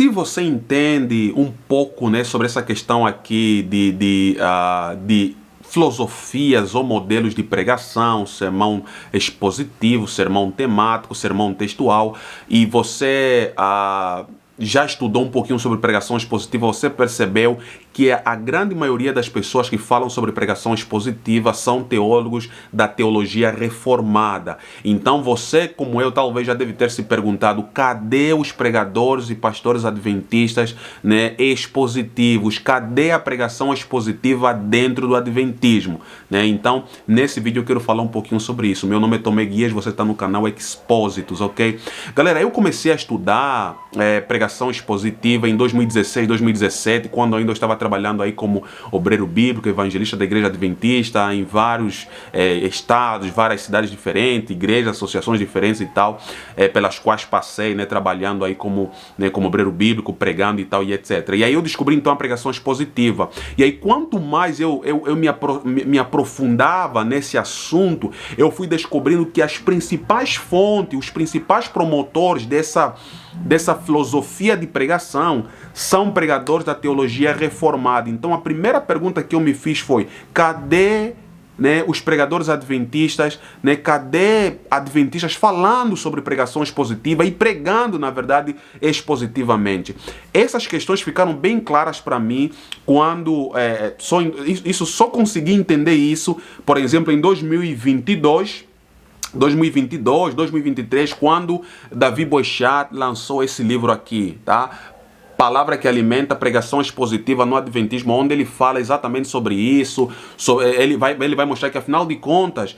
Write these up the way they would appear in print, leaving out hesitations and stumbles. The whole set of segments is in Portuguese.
Se você entende um pouco, né, sobre essa questão aqui de filosofias ou modelos de pregação, sermão expositivo, sermão temático, sermão textual, e você já estudou um pouquinho sobre pregação expositiva, você percebeu que a grande maioria das pessoas que falam sobre pregação expositiva são teólogos da teologia reformada. Então você, como eu, talvez já deve ter se perguntado: cadê os pregadores e pastores adventistas, né, expositivos? Cadê a pregação expositiva dentro do adventismo? Né? Então, nesse vídeo eu quero falar um pouquinho sobre isso. Meu nome é Tomé Guias, você está no canal Expósitos, ok? Galera, eu comecei a estudar pregação expositiva em 2016, 2017, quando ainda eu estava trabalhando aí como obreiro bíblico, evangelista da igreja adventista em vários estados, várias cidades diferentes, igrejas, associações diferentes e tal, pelas quais passei, né, trabalhando aí como obreiro bíblico, pregando e tal, e etc. E aí eu descobri então a pregação expositiva. E aí quanto mais eu me aprofundava nesse assunto, eu fui descobrindo que as principais fontes, os principais promotores dessa filosofia de pregação são pregadores da teologia reformada. Então a primeira pergunta que eu me fiz foi: cadê, né, os pregadores adventistas, né, cadê adventistas falando sobre pregação expositiva e pregando, na verdade, expositivamente? Essas questões ficaram bem claras para mim quando só consegui entender isso, por exemplo, em 2022, 2023, quando Davi Boechat lançou esse livro aqui, tá? Palavra que Alimenta, pregação expositiva no adventismo, onde ele fala exatamente sobre isso. Ele vai mostrar que, afinal de contas,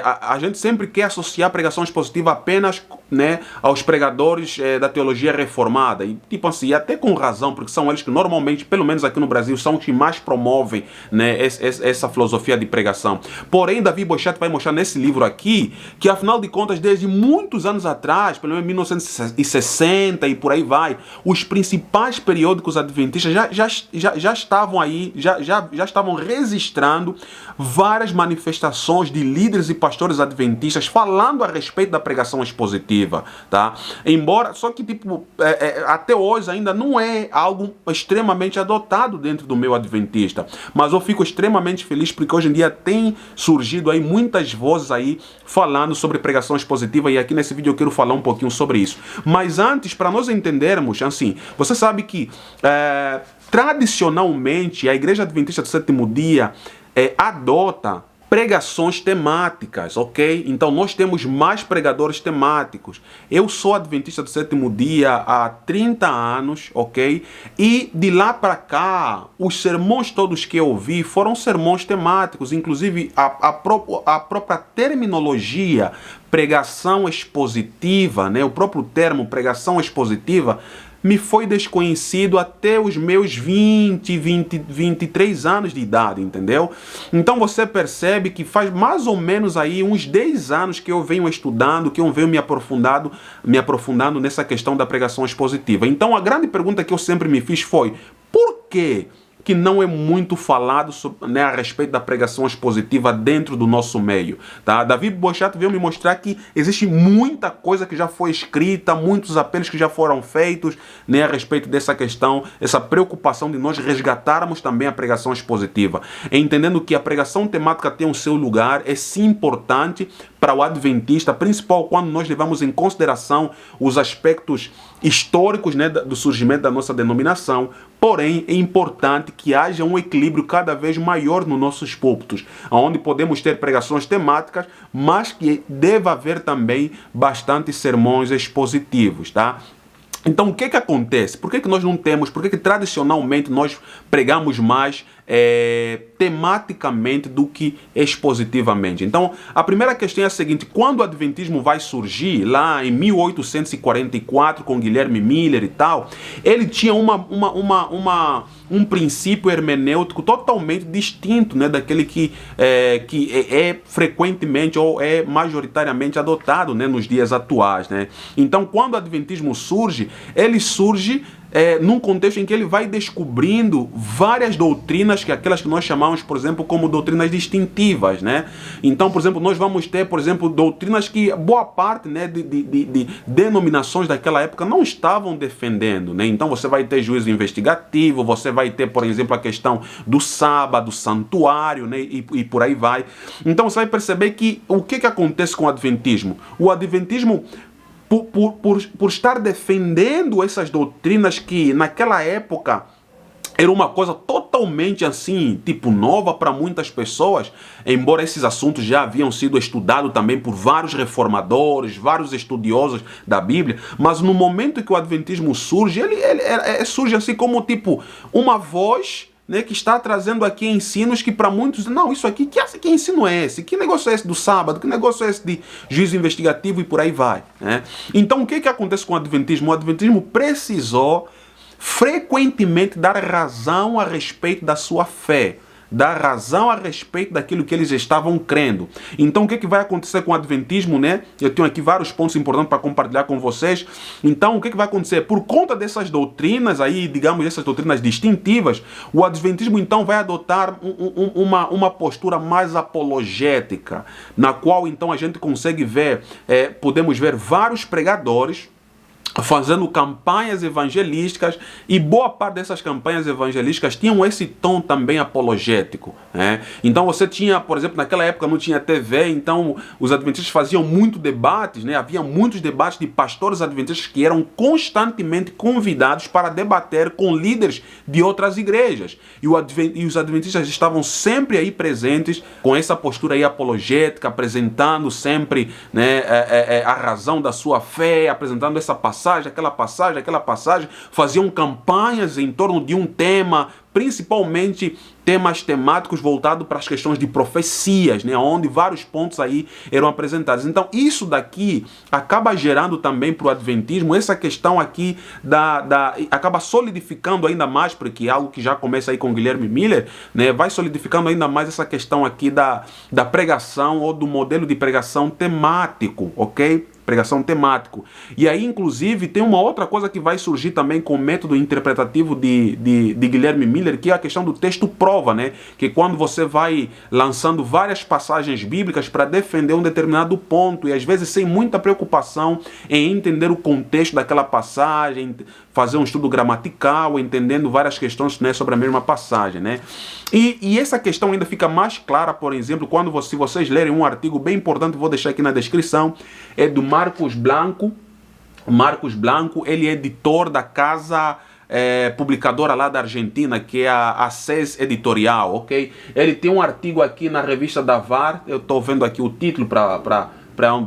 a gente sempre quer associar a pregação expositiva apenas, né, aos pregadores da teologia reformada. E, tipo assim, até com razão, porque são eles que normalmente, pelo menos aqui no Brasil, são os que mais promovem, né, essa filosofia de pregação. Porém, Davi Boechat vai mostrar nesse livro aqui que, afinal de contas, desde muitos anos atrás, pelo menos 1960 e por aí vai, os principais periódicos adventistas já estavam aí, já estavam registrando várias manifestações de líderes e pastores adventistas falando a respeito da pregação expositiva, tá? Embora, só que tipo, até hoje ainda não é algo extremamente adotado dentro do meio adventista, mas eu fico extremamente feliz porque hoje em dia tem surgido aí muitas vozes aí falando sobre pregação expositiva, e aqui nesse vídeo eu quero falar um pouquinho sobre isso. Mas antes, para nós entendermos, assim, você sabe que tradicionalmente a Igreja Adventista do Sétimo Dia adota pregações temáticas, ok? Então nós temos mais pregadores temáticos. Eu sou adventista do Sétimo Dia há 30 anos, ok? E de lá para cá, os sermões todos que eu ouvi foram sermões temáticos, inclusive a própria terminologia pregação expositiva, né? O próprio termo pregação expositiva me foi desconhecido até os meus 23 anos de idade, entendeu? Então você percebe que faz mais ou menos aí uns 10 anos que eu venho estudando, que eu venho me aprofundando nessa questão da pregação expositiva. Então a grande pergunta que eu sempre me fiz foi: por que não é muito falado sobre, né, a respeito da pregação expositiva dentro do nosso meio, tá? Davi Boechat veio me mostrar que existe muita coisa que já foi escrita, muitos apelos que já foram feitos, né, a respeito dessa questão, essa preocupação de nós resgatarmos também a pregação expositiva, entendendo que a pregação temática tem o seu lugar, é sim importante para o adventista, principal quando nós levamos em consideração os aspectos históricos, né, do surgimento da nossa denominação. Porém, é importante que haja um equilíbrio cada vez maior nos nossos púlpitos, onde podemos ter pregações temáticas, mas que deva haver também bastante sermões expositivos, tá? Então, o que acontece? Por que nós não temos, por que tradicionalmente nós pregamos mais tematicamente do que expositivamente? Então, a primeira questão é a seguinte: quando o adventismo vai surgir, lá em 1844, com Guilherme Miller e tal, ele tinha um princípio hermenêutico totalmente distinto, né, daquele que é frequentemente ou é majoritariamente adotado, né, nos dias atuais, né? Então, quando o adventismo surge, ele surge num contexto em que ele vai descobrindo várias doutrinas, que aquelas que nós chamamos, por exemplo, como doutrinas distintivas, né? Então, por exemplo, nós vamos ter, por exemplo, doutrinas que boa parte, né, de denominações daquela época não estavam defendendo, né? Então você vai ter juízo investigativo, você vai ter, por exemplo, a questão do sábado, santuário, né, e por aí vai. Então você vai perceber que o que acontece com o Adventismo? O Adventismo, por estar defendendo essas doutrinas que naquela época era uma coisa totalmente assim, tipo, nova para muitas pessoas, embora esses assuntos já haviam sido estudados também por vários reformadores, vários estudiosos da Bíblia, mas no momento que o Adventismo surge, ele surge assim como tipo uma voz, né, que está trazendo aqui ensinos que para muitos, não, isso aqui, que ensino é esse? Que negócio é esse do sábado? Que negócio é esse de juízo investigativo e por aí vai, né? Então o que acontece com o Adventismo? O Adventismo precisou frequentemente dar razão a respeito da sua fé, dar razão a respeito daquilo que eles estavam crendo. Então o que vai acontecer com o Adventismo, né? Eu tenho aqui vários pontos importantes para compartilhar com vocês. Então o que vai acontecer? Por conta dessas doutrinas aí, digamos, essas doutrinas distintivas, o Adventismo então vai adotar uma postura mais apologética, na qual então a gente consegue ver, podemos ver vários pregadores fazendo campanhas evangelísticas, e boa parte dessas campanhas evangelísticas tinham esse tom também apologético, né? Então você tinha, por exemplo, naquela época não tinha TV, então os adventistas faziam muito debates, né? Havia muitos debates de pastores adventistas que eram constantemente convidados para debater com líderes de outras igrejas, e os adventistas estavam sempre aí presentes com essa postura aí apologética, apresentando sempre, né, a razão da sua fé, apresentando essa passagem, aquela passagem, faziam campanhas em torno de um tema, principalmente temas temáticos voltados para as questões de profecias, né, onde vários pontos aí eram apresentados. Então isso daqui acaba gerando também para o Adventismo essa questão aqui acaba solidificando ainda mais, porque é algo que já começa aí com Guilherme Miller, né, vai solidificando ainda mais essa questão aqui da pregação, ou do modelo de pregação temático, ok? Pregação temático. E aí, inclusive, tem uma outra coisa que vai surgir também com o método interpretativo de Guilherme Miller, que é a questão do texto prova, né? Que quando você vai lançando várias passagens bíblicas para defender um determinado ponto, e às vezes sem muita preocupação em entender o contexto daquela passagem, fazer um estudo gramatical, entendendo várias questões, né, sobre a mesma passagem, né? E essa questão ainda fica mais clara, por exemplo, quando se vocês lerem um artigo bem importante, vou deixar aqui na descrição, é do Marcos Blanco. Marcos Blanco, ele é editor da casa publicadora lá da Argentina, que é a SES Editorial, ok? Ele tem um artigo aqui na revista da VAR, eu estou vendo aqui o título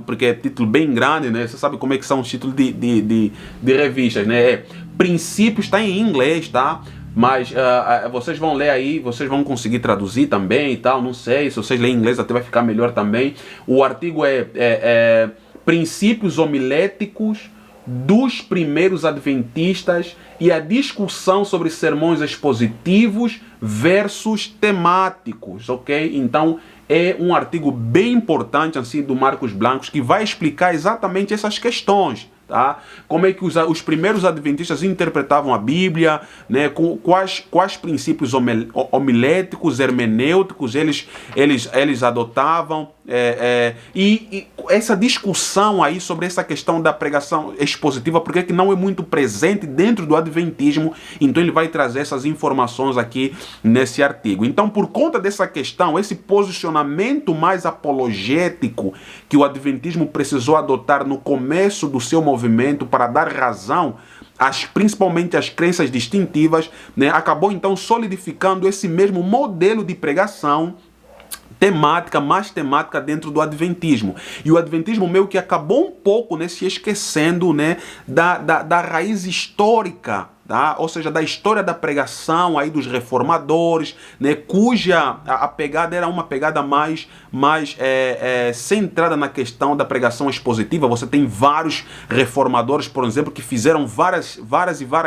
porque é título bem grande, né? Você sabe como é que são os títulos de revistas, né? Princípios, está em inglês, tá? Mas vocês vão ler aí, vocês vão conseguir traduzir também e tal, não sei, se vocês lerem inglês até vai ficar melhor também. O artigo é Princípios Homiléticos dos Primeiros Adventistas e a discussão sobre sermões expositivos versus temáticos, ok? Então é um artigo bem importante assim do Marcos Blancos, que vai explicar exatamente essas questões. Tá? Como é que os primeiros adventistas interpretavam a Bíblia, né? Quais princípios homiléticos, hermenêuticos eles adotavam, e essa discussão aí sobre essa questão da pregação expositiva, porque que não é muito presente dentro do adventismo, então ele vai trazer essas informações aqui nesse artigo. Então, por conta dessa questão, esse posicionamento mais apologético que o adventismo precisou adotar no começo do seu movimento para dar razão principalmente as crenças distintivas, né, acabou então solidificando esse mesmo modelo de pregação mais temática dentro do adventismo. E o adventismo meio que acabou um pouco, né, se esquecendo, né, da raiz histórica, tá? Ou seja, da história da pregação aí dos reformadores, né, cuja a pegada era uma pegada mais centrada na questão da pregação expositiva. Você tem vários reformadores, por exemplo, que fizeram várias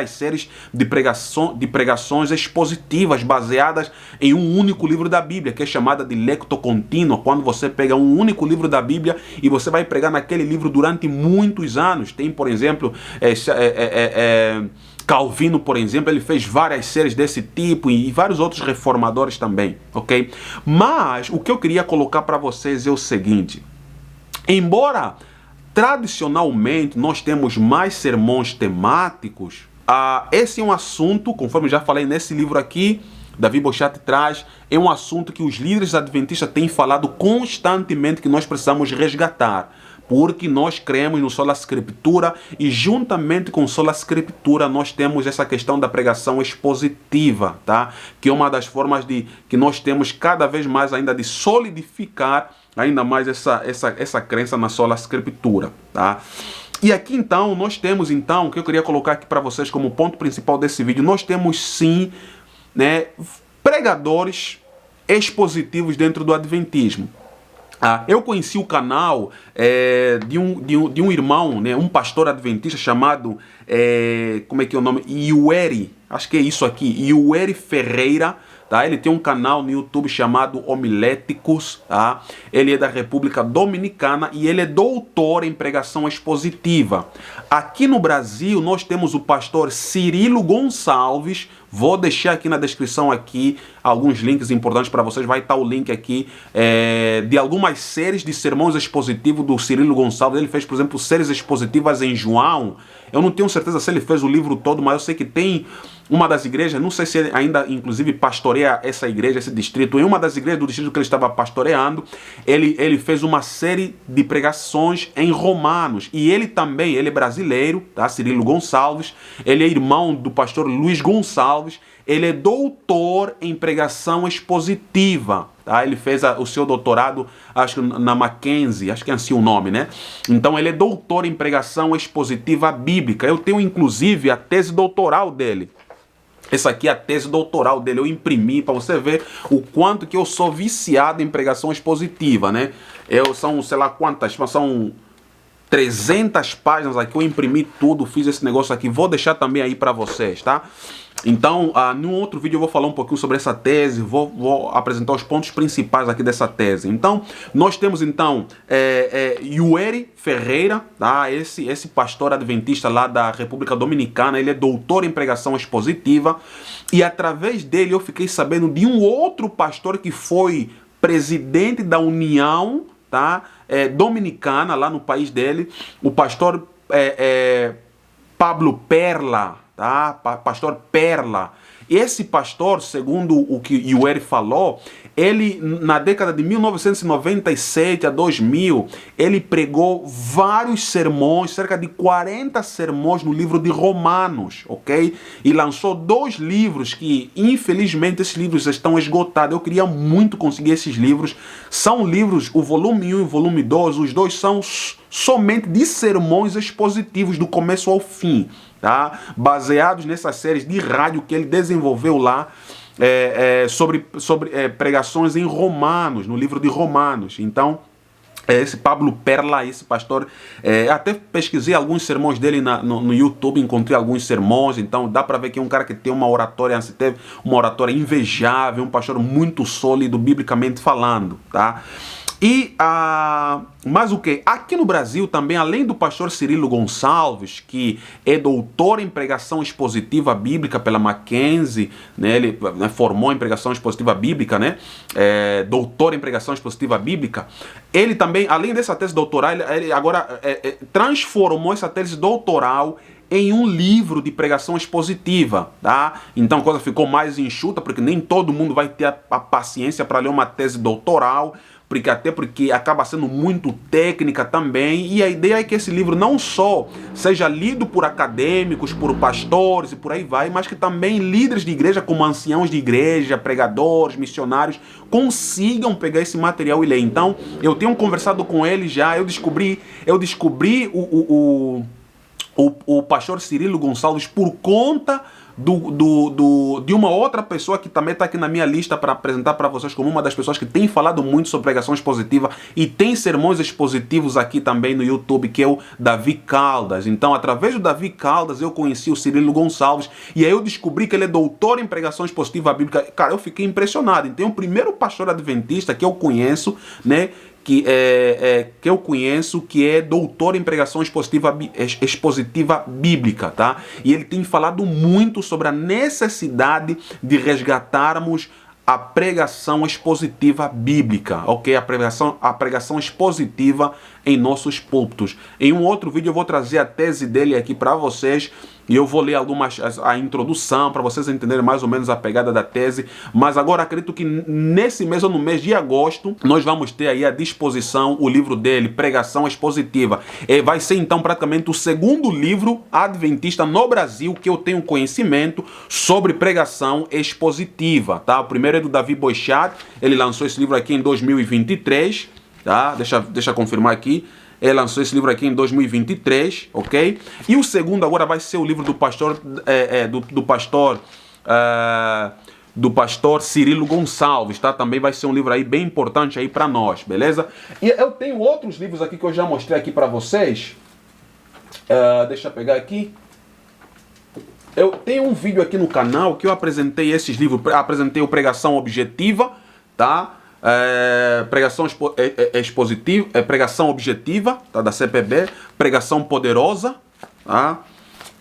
séries de pregações expositivas baseadas em um único livro da Bíblia, que é chamada de lecto contínua, quando você pega um único livro da Bíblia e você vai pregar naquele livro durante muitos anos. Tem, por exemplo, Calvino, por exemplo, ele fez várias séries desse tipo e vários outros reformadores também, ok? Mas o que eu queria colocar para vocês é o seguinte: embora tradicionalmente nós temos mais sermões temáticos, esse é um assunto, conforme já falei nesse livro aqui, Davi Bochat traz, é um assunto que os líderes adventistas têm falado constantemente que nós precisamos resgatar. Porque nós cremos no Sola Scriptura e juntamente com Sola Scriptura nós temos essa questão da pregação expositiva, tá? Que é uma das formas de que nós temos cada vez mais ainda de solidificar ainda mais essa crença na Sola Scriptura, tá? E aqui então, nós temos então, o que eu queria colocar aqui para vocês como ponto principal desse vídeo, nós temos sim, né, pregadores expositivos dentro do Adventismo. Eu conheci o canal de um irmão, né, um pastor adventista chamado, como é que é o nome? Iueri, acho que é isso aqui, Iueri Ferreira. Tá? Ele tem um canal no YouTube chamado Homiléticos, tá? Ele é da República Dominicana e ele é doutor em pregação expositiva. Aqui no Brasil nós temos o pastor Cirilo Gonçalves. Vou deixar aqui na descrição aqui alguns links importantes para vocês. Vai estar o link aqui de algumas séries de sermões expositivos do Cirilo Gonçalves. Ele fez, por exemplo, séries expositivas em João. Eu não tenho certeza se ele fez o livro todo, mas eu sei que tem uma das igrejas, não sei se ele ainda inclusive pastoreia essa igreja, esse distrito. Em uma das igrejas do distrito que ele estava pastoreando, ele fez uma série de pregações em Romanos. E ele também, ele é brasileiro, tá? Cirilo Gonçalves. Ele é irmão do pastor Luiz Gonçalves. Ele é doutor em pregação expositiva. Tá? Ele fez o seu doutorado, acho que na Mackenzie, acho que é assim o nome, né? Então ele é doutor em pregação expositiva bíblica. Eu tenho inclusive a tese doutoral dele. Essa aqui é a tese doutoral dele, eu imprimi para você ver o quanto que eu sou viciado em pregação expositiva, né? São, sei lá quantas, são 300 páginas aqui, eu imprimi tudo, fiz esse negócio aqui, vou deixar também aí para vocês, tá? Então, no outro vídeo eu vou falar um pouquinho sobre essa tese, vou apresentar os pontos principais aqui dessa tese. Então, nós temos então Iueri Ferreira, tá? Esse pastor adventista lá da República Dominicana, ele é doutor em pregação expositiva e através dele eu fiquei sabendo de um outro pastor que foi presidente da União, tá? Dominicana, lá no país dele, o pastor Pablo Perla, tá? Pastor Perla. Esse pastor, segundo o que Iueri falou, ele na década de 1997 a 2000, ele pregou vários sermões, cerca de 40 sermões no livro de Romanos, ok? E lançou 2 livros que, infelizmente, esses livros estão esgotados. Eu queria muito conseguir esses livros. São livros, o volume 1 e o volume 2, os dois são somente de sermões expositivos do começo ao fim, tá? Baseados nessas séries de rádio que ele desenvolveu lá, sobre pregações em Romanos, no livro de Romanos. Então, esse Pablo Perla, esse pastor, até pesquisei alguns sermões dele no YouTube, encontrei alguns sermões, então dá para ver que é um cara que tem uma oratória, teve uma oratória invejável, um pastor muito sólido, biblicamente falando, tá? E, mas o que? Aqui no Brasil também, além do pastor Cirilo Gonçalves, que é doutor em pregação expositiva bíblica pela Mackenzie, né, ele formou em pregação expositiva bíblica, né, doutor em pregação expositiva bíblica, ele também, além dessa tese doutoral, ele agora transformou essa tese doutoral em um livro de pregação expositiva, tá? Então a coisa ficou mais enxuta, porque nem todo mundo vai ter a paciência para ler uma tese doutoral, até porque acaba sendo muito técnica também, e a ideia é que esse livro não só seja lido por acadêmicos, por pastores e por aí vai, mas que também líderes de igreja, como anciãos de igreja, pregadores, missionários, consigam pegar esse material e ler. Então, eu tenho conversado com ele já, eu descobri o pastor Cirilo Gonçalves por conta de uma outra pessoa que também está aqui na minha lista para apresentar para vocês como uma das pessoas que tem falado muito sobre pregação expositiva e tem sermões expositivos aqui também no YouTube, que é o Davi Caldas. Então, através do Davi Caldas, eu conheci o Cirilo Gonçalves e aí eu descobri que ele é doutor em pregação expositiva bíblica. Cara, eu fiquei impressionado. Então, o primeiro pastor adventista que eu conheço, né, que eu conheço, que é doutor em pregação expositiva bíblica, tá? E ele tem falado muito sobre a necessidade de resgatarmos a pregação expositiva bíblica, ok? A pregação expositiva em nossos púlpitos. Em um outro vídeo eu vou trazer a tese dele aqui para vocês e eu vou ler a introdução para vocês entenderem mais ou menos a pegada da tese. Mas agora acredito que nesse mês ou no mês de agosto nós vamos ter aí à disposição o livro dele, Pregação Expositiva. Vai ser então praticamente o segundo livro adventista no Brasil que eu tenho conhecimento sobre pregação expositiva, tá? O primeiro é do Davi Boichat, ele lançou esse livro aqui em 2023, tá? Deixa eu confirmar aqui. Ele lançou esse livro aqui em 2023, ok? E o segundo agora vai ser o livro do pastor Cirilo Gonçalves, tá? Também vai ser um livro aí bem importante aí para nós, beleza? E eu tenho outros livros aqui que eu já mostrei aqui para vocês. Deixa eu pegar aqui. Eu tenho um vídeo aqui no canal que eu apresentei esses livros, apresentei o Pregação Objetiva, tá? Pregação expositiva, pregação objetiva, tá, da CPB, pregação poderosa, tá?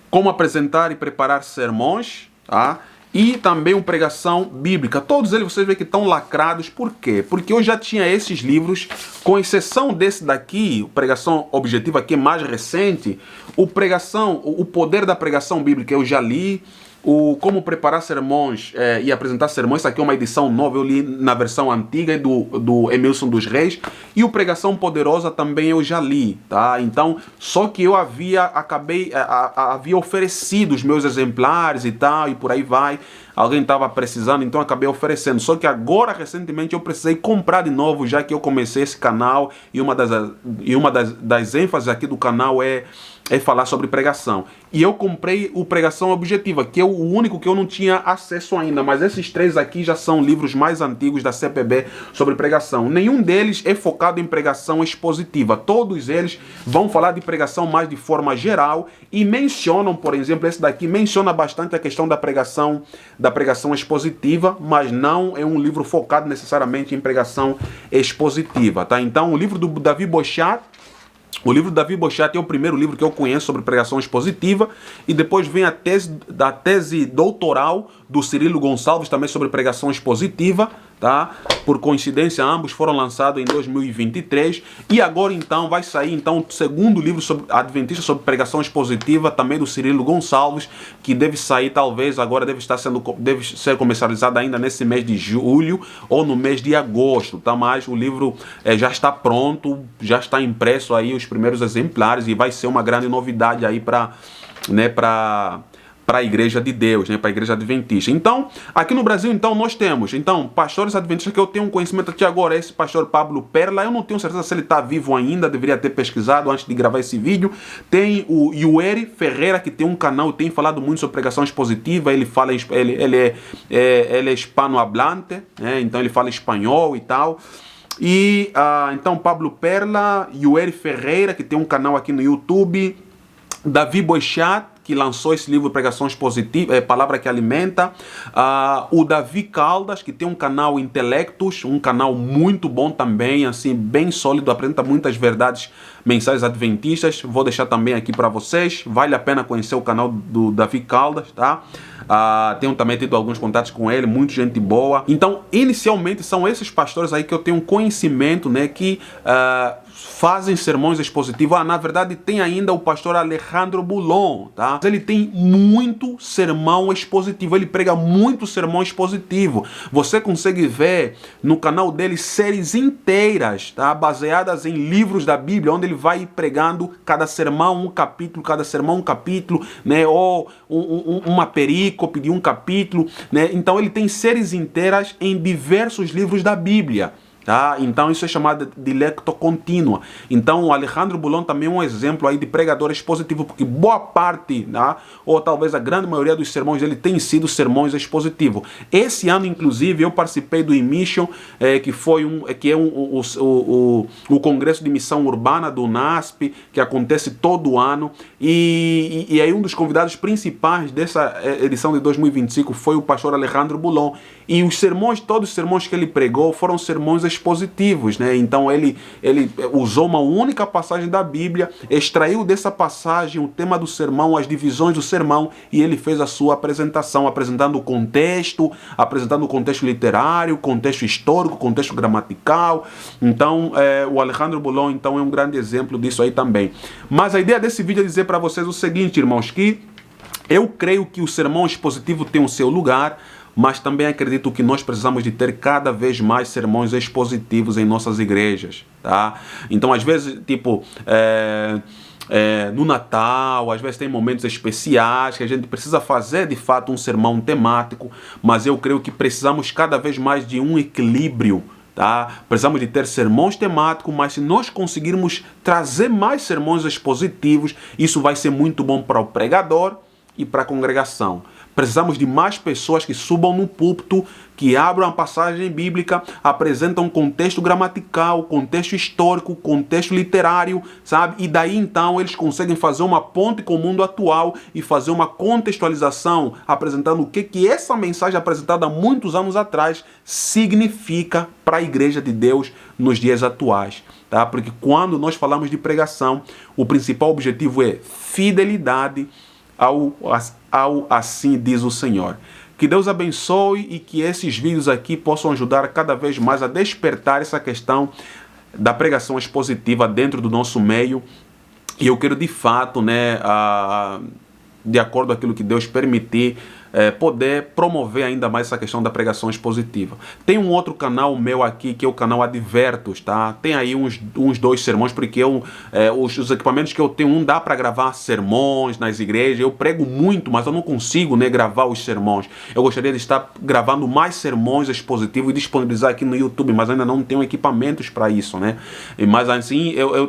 Como apresentar e preparar sermões, tá? E também uma pregação bíblica. Todos eles vocês veem que estão lacrados. Por quê? Porque eu já tinha esses livros, com exceção desse daqui, pregação objetiva, que é mais recente. O poder da pregação bíblica eu já li. O Como Preparar Sermões e Apresentar Sermões, isso aqui é uma edição nova, eu li na versão antiga do Emilson dos Reis. E o Pregação Poderosa também eu já li, tá? Então, só que eu havia oferecido os meus exemplares e tal, e por aí vai. Alguém estava precisando, então acabei oferecendo. Só que agora, recentemente, eu precisei comprar de novo, já que eu comecei esse canal. E uma das ênfases aqui do canal é falar sobre pregação. E eu comprei o Pregação Objetiva, que é o único que eu não tinha acesso ainda. Mas esses três aqui já são livros mais antigos da CPB sobre pregação. Nenhum deles é focado em pregação expositiva. Todos eles vão falar de pregação mais de forma geral e mencionam, por exemplo, esse daqui menciona bastante a questão da pregação expositiva, mas não é um livro focado necessariamente em pregação expositiva, tá? Então, o livro do Davi Boichat, é o primeiro livro que eu conheço sobre pregação expositiva, e depois vem a tese doutoral do Cirilo Gonçalves, também sobre pregação expositiva, tá? Por coincidência, ambos foram lançados em 2023, e agora então vai sair então o segundo livro adventista sobre pregação expositiva, também do Cirilo Gonçalves, que deve sair talvez agora, deve ser comercializado ainda nesse mês de julho ou no mês de agosto, tá? Mas o livro já está pronto, já está impresso aí os primeiros exemplares, e vai ser uma grande novidade aí para a Igreja de Deus, né, para a Igreja Adventista. Então, aqui no Brasil, então, nós temos, então, pastores adventistas que eu tenho um conhecimento até agora, esse pastor Pablo Perla, eu não tenho certeza se ele está vivo ainda, deveria ter pesquisado antes de gravar esse vídeo. Tem o Yueri Ferreira, que tem um canal, tem falado muito sobre pregação expositiva, ele é hispanohablante, né, então ele fala espanhol e tal. E, então, Pablo Perla, Yueri Ferreira, que tem um canal aqui no YouTube, Davi Boichat, que lançou esse livro Pregação Expositiva, Palavra que Alimenta, o Davi Caldas, que tem um canal Intelectus, um canal muito bom também, assim, bem sólido, apresenta muitas verdades mensais adventistas. Vou deixar também aqui para vocês, vale a pena conhecer o canal do Davi Caldas, tá? Tenho também tido alguns contatos com ele, muita gente boa. Então, inicialmente, são esses pastores aí que eu tenho conhecimento, né, que fazem sermões expositivos. Na verdade, tem ainda o pastor Alejandro Bulon, tá? Ele tem muito sermão expositivo, ele prega muito sermão expositivo. Você consegue ver no canal dele séries inteiras, tá? Baseadas em livros da Bíblia, onde ele vai pregando cada sermão um capítulo, né? Ou uma perícope de um capítulo, né? Então ele tem séries inteiras em diversos livros da Bíblia. Tá? Então isso é chamado de lecto contínua. Então o Alejandro Bulon também é um exemplo aí de pregador expositivo, porque boa parte, tá? Ou talvez a grande maioria dos sermões dele tem sido sermões expositivos. Esse ano, inclusive, eu participei do eMission, que é o Congresso de Missão Urbana do NASP, que acontece todo ano, e aí um dos convidados principais dessa edição de 2025 foi o pastor Alejandro Bulon, e todos os sermões que ele pregou foram sermões expositivos, né? Então ele usou uma única passagem da Bíblia, extraiu dessa passagem o tema do sermão, as divisões do sermão, e ele fez a sua apresentação, apresentando o contexto literário, contexto histórico, contexto gramatical. Então o Alejandro Bulhon então é um grande exemplo disso aí também. Mas a ideia desse vídeo é dizer para vocês o seguinte, irmãos, que eu creio que o sermão expositivo tem o seu lugar, mas também acredito que nós precisamos de ter cada vez mais sermões expositivos em nossas igrejas, tá? Então, às vezes, tipo, no Natal, às vezes tem momentos especiais que a gente precisa fazer, de fato, um sermão temático, mas eu creio que precisamos cada vez mais de um equilíbrio, tá? Precisamos de ter sermões temáticos, mas se nós conseguirmos trazer mais sermões expositivos, isso vai ser muito bom para o pregador e para a congregação. Precisamos de mais pessoas que subam no púlpito, que abram a passagem bíblica, apresentam contexto gramatical, contexto histórico, contexto literário, sabe? E daí então eles conseguem fazer uma ponte com o mundo atual e fazer uma contextualização, apresentando o que essa mensagem apresentada há muitos anos atrás significa para a igreja de Deus nos dias atuais, tá? Porque quando nós falamos de pregação, o principal objetivo é fidelidade ao assim diz o Senhor. Que Deus abençoe e que esses vídeos aqui possam ajudar cada vez mais a despertar essa questão da pregação expositiva dentro do nosso meio. E eu quero de fato, né, de acordo com aquilo que Deus permitir, poder promover ainda mais essa questão da pregação expositiva. Tem um outro canal meu aqui, que é o canal Advertos, tá? Tem aí uns 2 sermões, porque os equipamentos que eu tenho, não dá para gravar sermões nas igrejas. Eu prego muito, mas eu não consigo, né, gravar os sermões. Eu gostaria de estar gravando mais sermões expositivos e disponibilizar aqui no YouTube, mas ainda não tenho equipamentos para isso, né? Mas assim, eu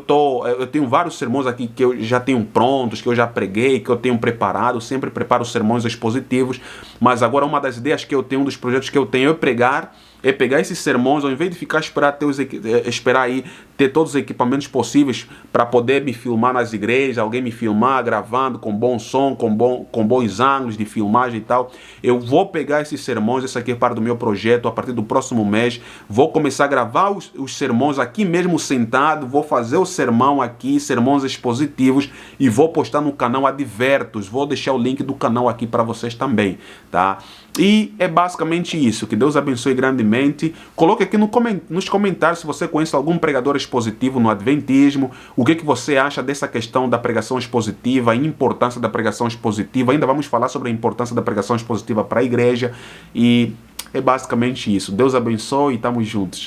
tenho vários sermões aqui que eu já tenho prontos, que eu já preguei, que eu tenho preparado, sempre preparo sermões expositivos. Mas agora uma das ideias que eu tenho, um dos projetos que eu tenho é pegar esses sermões, ao invés de ficar esperar aí ter todos os equipamentos possíveis para poder me filmar nas igrejas, alguém me filmar gravando com bom som, com bons ângulos de filmagem e tal. Eu vou pegar esses sermões, esse aqui é parte do meu projeto, a partir do próximo mês, vou começar a gravar os sermões aqui mesmo sentado, vou fazer o sermão aqui, sermões expositivos, e vou postar no canal Advertos. Vou deixar o link do canal aqui para vocês também, tá? E é basicamente isso. Que Deus abençoe grandemente. Coloque aqui nos comentários se você conhece algum pregador expositivo no Adventismo, o que você acha dessa questão da pregação expositiva, a importância da pregação expositiva. Ainda vamos falar sobre a importância da pregação expositiva para a igreja. E é basicamente isso. Deus abençoe e estamos juntos.